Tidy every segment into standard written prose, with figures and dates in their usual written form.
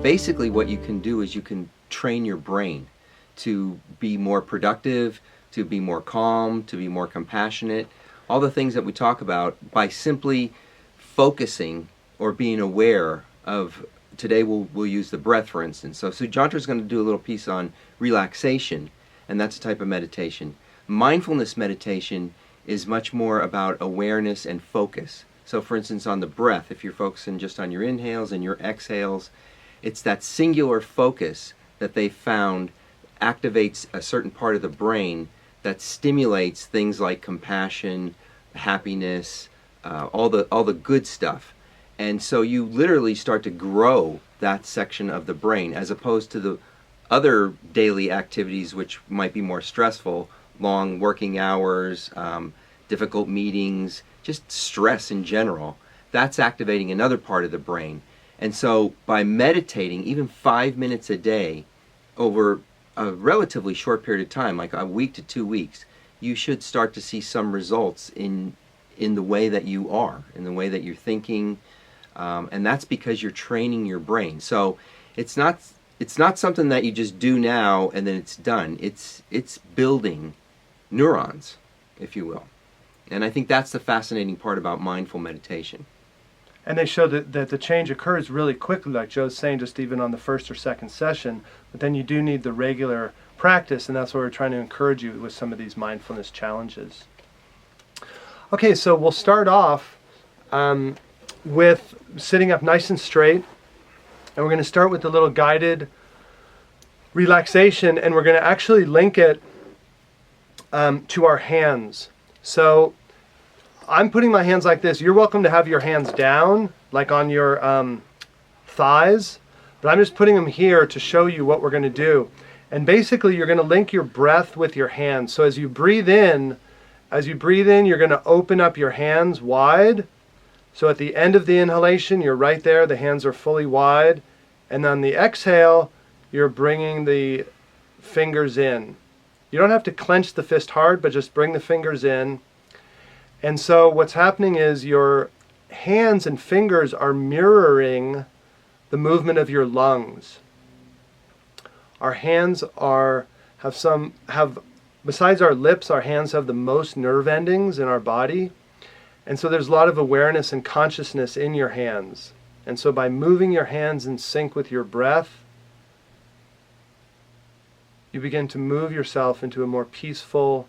basically what you can do is you can train your brain to be more productive, to be more calm, to be more compassionate, all the things that we talk about by simply focusing or being aware of. Today we'll use the breath, for instance. So Sujantra's going to do a little piece on relaxation, and that's a type of meditation. Mindfulness meditation is much more about awareness and focus. So for instance, on the breath, if you're focusing just on your inhales and your exhales, it's that singular focus that they found activates a certain part of the brain that stimulates things like compassion, happiness, all the good stuff. And so you literally start to grow that section of the brain, as opposed to the other daily activities which might be more stressful, long working hours, difficult meetings, just stress in general. That's activating another part of the brain. And so by meditating even 5 minutes a day over a relatively short period of time, like a week to 2 weeks, you should start to see some results in the way that you are, in the way that you're thinking, and that's because you're training your brain. So it's not something that you just do now and then it's done. It's building neurons, if you will. And I think that's the fascinating part about mindful meditation. And they show that the change occurs really quickly, like Joe's saying, just even on the first or second session. But then you do need the regular practice, and that's what we're trying to encourage you with some of these mindfulness challenges. Okay, so we'll start off with sitting up nice and straight. And we're going to start with the little guided relaxation, and we're going to actually link it to our hands. So I'm putting my hands like this. You're welcome to have your hands down, like on your thighs, but I'm just putting them here to show you what we're going to do. And basically, you're going to link your breath with your hands. So as you breathe in, you're going to open up your hands wide. So at the end of the inhalation, you're right there. The hands are fully wide. And on the exhale, you're bringing the fingers in. You don't have to clench the fist hard, but just bring the fingers in. And so what's happening is your hands and fingers are mirroring the movement of your lungs. Our hands have besides our lips, our hands have the most nerve endings in our body. And so there's a lot of awareness and consciousness in your hands. And so by moving your hands in sync with your breath, you begin to move yourself into a more peaceful,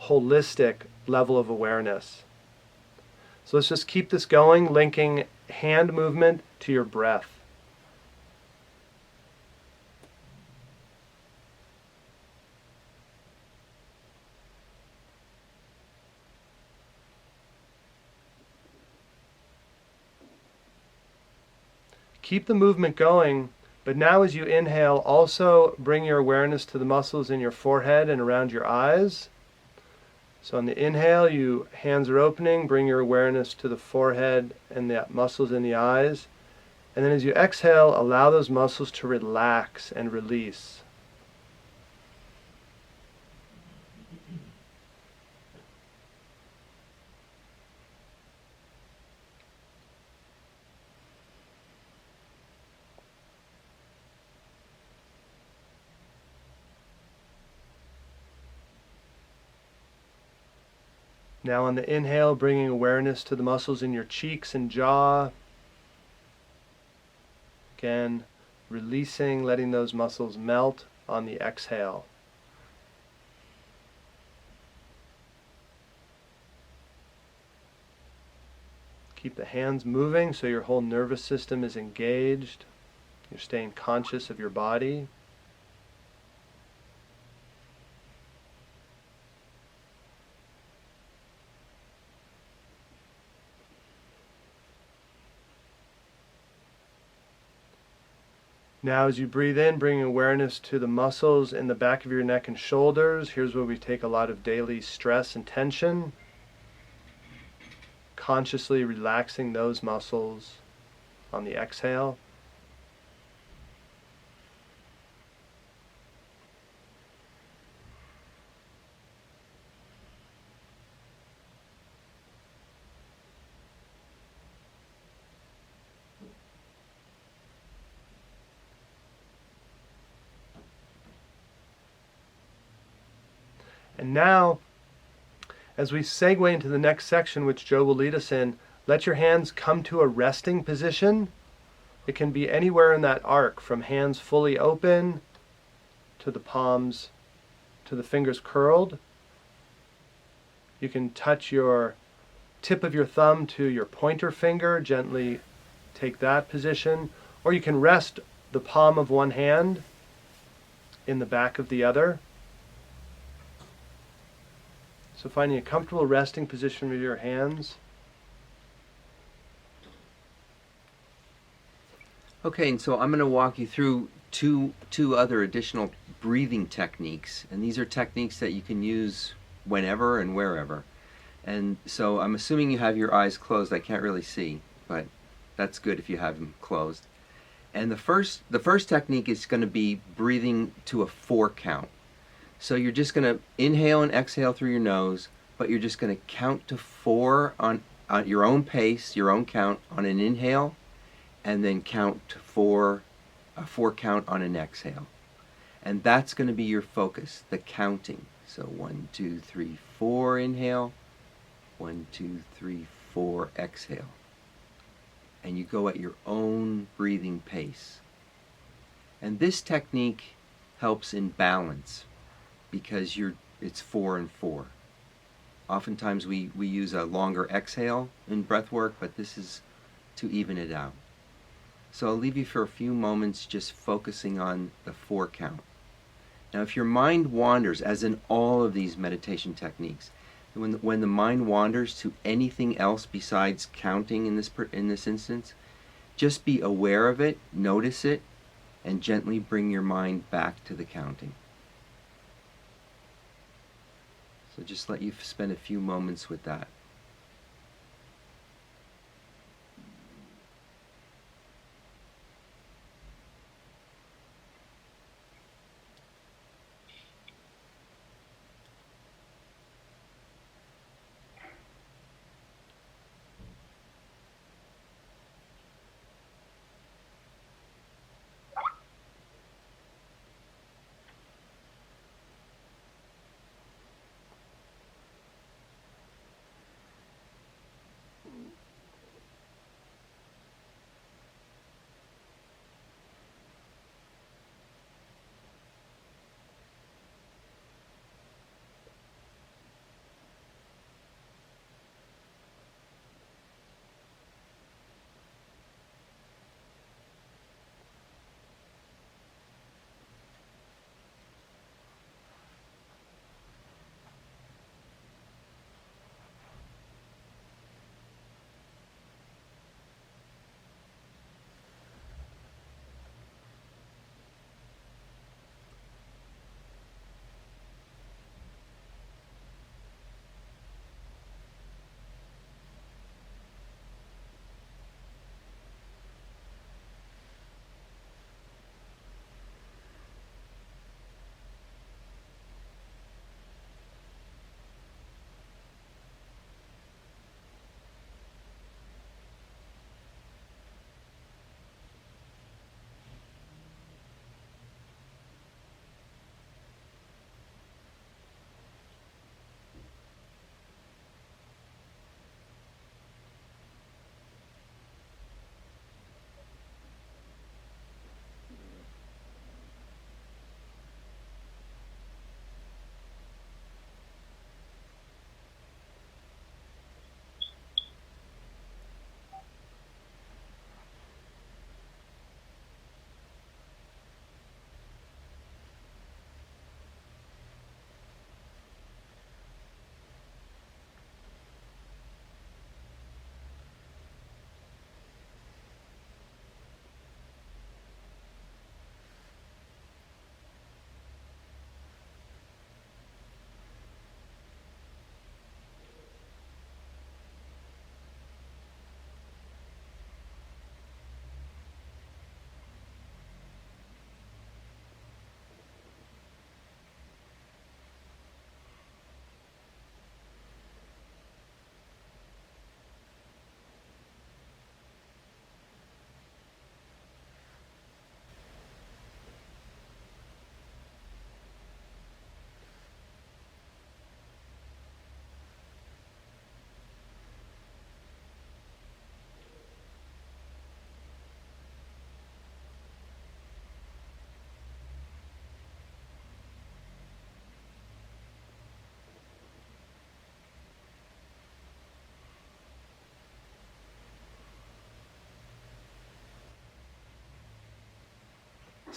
holistic level of awareness. So let's just keep this going, linking hand movement to your breath. Keep the movement going, but now as you inhale, also bring your awareness to the muscles in your forehead and around your eyes. So on the inhale, hands are opening, bring your awareness to the forehead and the muscles in the eyes. And then as you exhale, allow those muscles to relax and release. Now on the inhale, bringing awareness to the muscles in your cheeks and jaw. Again, releasing, letting those muscles melt on the exhale. Keep the hands moving so your whole nervous system is engaged. You're staying conscious of your body. Now as you breathe in, bringing awareness to the muscles in the back of your neck and shoulders. Here's where we take a lot of daily stress and tension. Consciously relaxing those muscles on the exhale. And now, as we segue into the next section, which Joe will lead us in, let your hands come to a resting position. It can be anywhere in that arc, from hands fully open to the palms, to the fingers curled. You can touch your tip of your thumb to your pointer finger, gently take that position, or you can rest the palm of one hand in the back of the other. So finding a comfortable resting position with your hands. Okay, and so I'm going to walk you through two other additional breathing techniques, and these are techniques that you can use whenever and wherever. And so I'm assuming you have your eyes closed. I can't really see, but that's good if you have them closed. And the first technique is going to be breathing to a 4 count. So you're just going to inhale and exhale through your nose, but you're just going to count to 4 on your own pace, your own count on an inhale, and then count to 4, a 4 count on an exhale. And that's going to be your focus, the counting. So 1, 2, 3, 4 inhale, 1, 2, 3, 4 exhale. And you go at your own breathing pace. And this technique helps in balance because it's 4 and 4. Oftentimes we use a longer exhale in breath work, but this is to even it out. So I'll leave you for a few moments just focusing on the 4 count. Now if your mind wanders, as in all of these meditation techniques, when the mind wanders to anything else besides counting in this instance, just be aware of it, notice it, and gently bring your mind back to the counting. So just let you spend a few moments with that.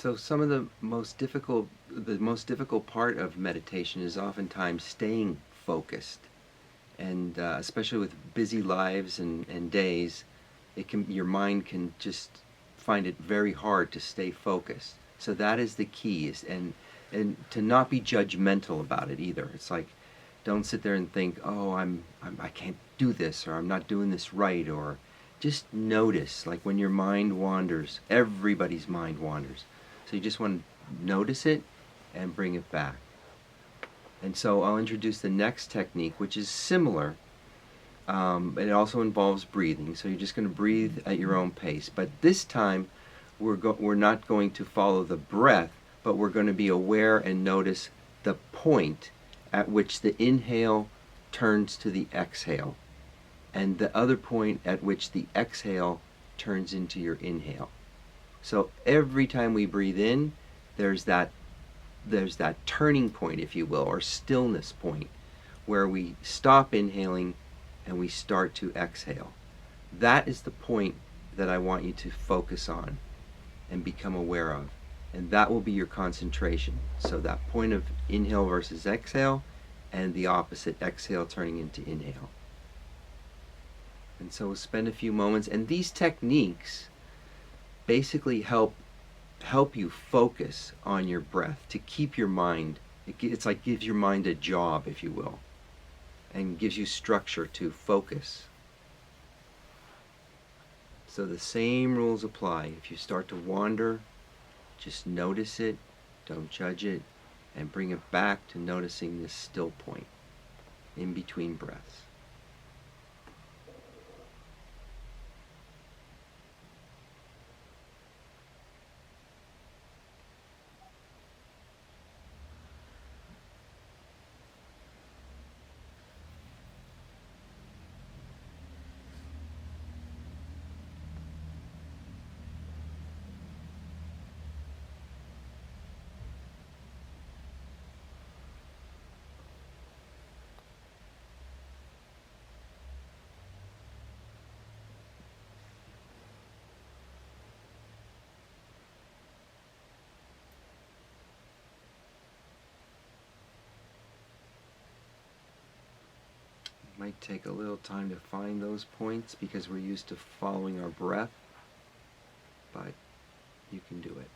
So some of the most difficult part of meditation is oftentimes staying focused, and especially with busy lives and days, your mind can just find it very hard to stay focused. So that is the key, and to not be judgmental about it either. It's like, don't sit there and think, oh, I can't do this, or I'm not doing this right, or just notice. Like when your mind wanders, everybody's mind wanders. So you just want to notice it and bring it back. And so I'll introduce the next technique, which is similar. It also involves breathing. So you're just going to breathe at your own pace. But this time, we're not going to follow the breath, but we're going to be aware and notice the point at which the inhale turns to the exhale, and the other point at which the exhale turns into your inhale. So every time we breathe in, there's that turning point, if you will, or stillness point, where we stop inhaling and we start to exhale. That is the point that I want you to focus on and become aware of. And that will be your concentration. So that point of inhale versus exhale, and the opposite, exhale turning into inhale. And so we'll spend a few moments, and these techniques basically help you focus on your breath, to keep your mind, it's like gives your mind a job, if you will, and gives you structure to focus. So the same rules apply. If you start to wander, just notice it, don't judge it, and bring it back to noticing this still point in between breaths. Might take a little time to find those points because we're used to following our breath, but you can do it.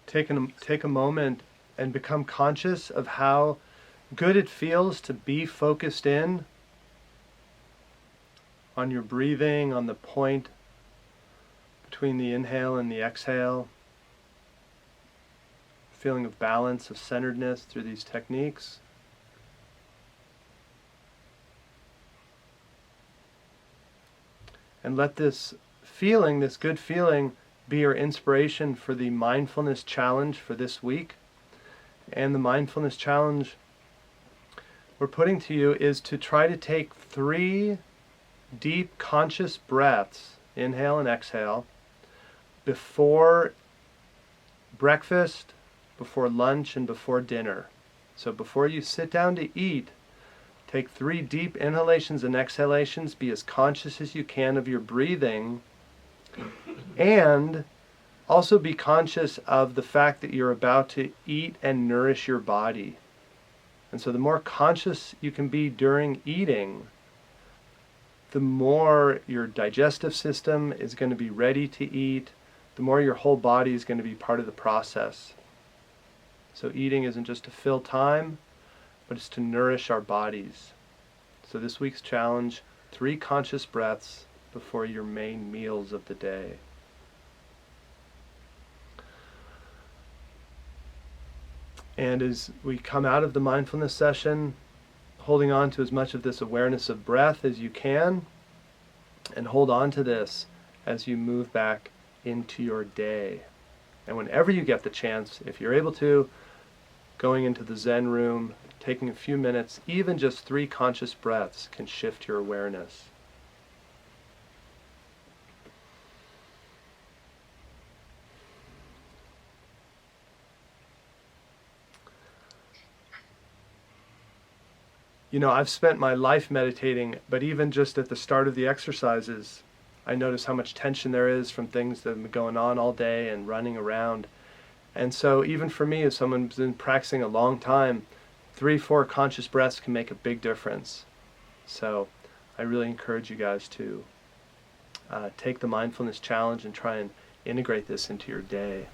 Take a moment and become conscious of how good it feels to be focused in on your breathing, on the point between the inhale and the exhale. Feeling of balance, of centeredness through these techniques. And let this feeling, this good feeling, be your inspiration for the mindfulness challenge for this week. And the mindfulness challenge we're putting to you is to try to take 3 deep conscious breaths, inhale and exhale, before breakfast, before lunch, and before dinner. So before you sit down to eat, Take 3 deep inhalations and exhalations. Be as conscious as you can of your breathing. And also be conscious of the fact that you're about to eat and nourish your body. And so the more conscious you can be during eating, the more your digestive system is going to be ready to eat, the more your whole body is going to be part of the process. So eating isn't just to fill time, but it's to nourish our bodies. So this week's challenge, 3 conscious breaths before your main meals of the day. And as we come out of the mindfulness session, holding on to as much of this awareness of breath as you can, and hold on to this as you move back into your day. And whenever you get the chance, if you're able to, going into the Zen room, taking a few minutes, even just 3 conscious breaths can shift your awareness. You know, I've spent my life meditating, but even just at the start of the exercises, I notice how much tension there is from things that have been going on all day and running around. And so even for me, as someone who's been practicing a long time, 3, 4 conscious breaths can make a big difference. So I really encourage you guys to take the mindfulness challenge and try and integrate this into your day.